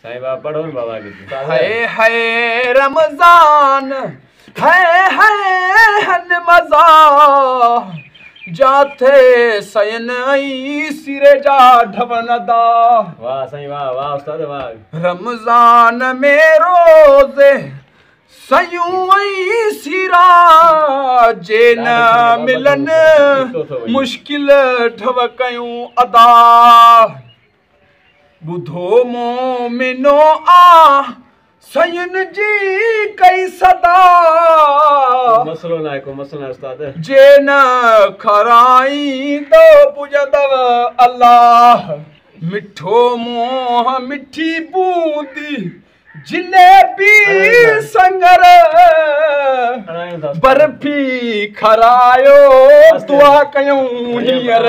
साईं बाबा पढ़ो न बाबा के हाय हाय रमजान है मजा जाथे सयन आई सिरे जा ढवनदा। वाह साईं वाह वाह उस्ताद वाह। रमजान में रोज़े सयूं आई सिरा जे न मिलन मुश्किल ढव कयूं अदा। बुधो मोमिनो आ सयन जी कई सदा मसलो ना है को मसलो ना उस्ताद जे न खराई तो पुजदव अल्लाह। मिठो मोह मिठी बूंदी जिलेबी संगर बर्फी खरायो दुआ कयूं हींअर।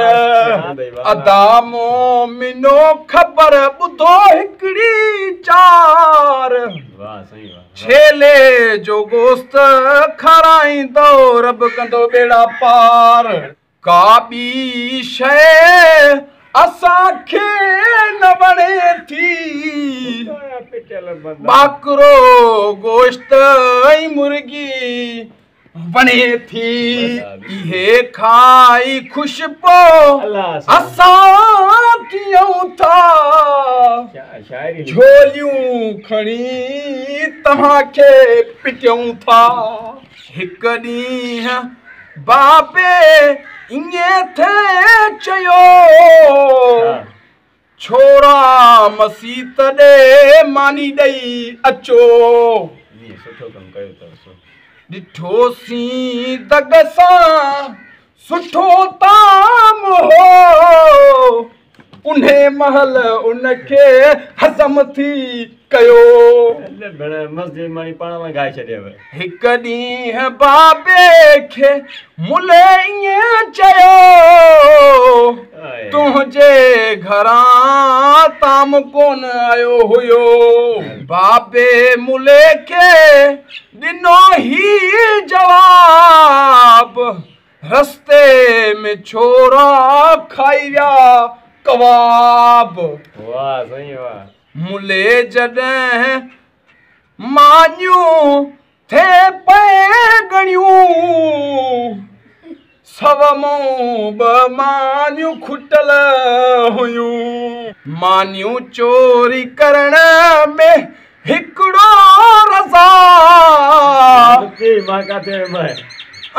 अदा मोमिनो ख़बर ॿुधो हिकिड़ी चार छेले जो गोश्त खाराईंदो रब कंदो बेड़ा पार। का ॿी शइ असांखे न वणे थी बाकरो गोश्त ऐं मुर्गी वणे थी। इहे खाई ख़ुशि पोइ असां कीअं था झोलियूं खणी तव्हांखे पिटियूं था। हिकु ॾींहुं बाबे ईअं थे चयो छोरा मसीत ॾे मानी ॾेई अचो। ॾिठोसीं दग सां सुठो ताम हो उन्हे महल उनखे हज़म थी कयो। मस्जिद मां पाण लॻाए छॾियव। हिकु ॾींहुं बाबे खे मुले ईअं चयो तुंहिंजे घरां ताम कोन आयो हुयो। बाबे मुले खे ॾिनो ही जवाब रस्ते में छोरा खाई विया कबाब। वाह सही वाह। मुले जॾहिं मानियूं थे पे गणियूं सव मूं ॿ मानियूं खुटल हुयूं। मानियूं चोरी करण में हिकिड़ो रज़ा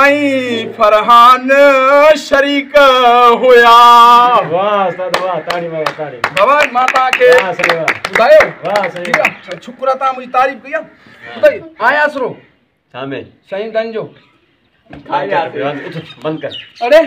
ऐं फरहान शरीक हुया। वाह उस्ताद वाह ताड़ी वाह ताड़ी। बाबा मां तव्हांखे ॿुधायो वाह सही आहे शुक्र आहे तव्हां मुंहिंजी तारीफ़ कई आहे। ॿुधाई आयासरो सामे साईं गंज जो बंद कर अरे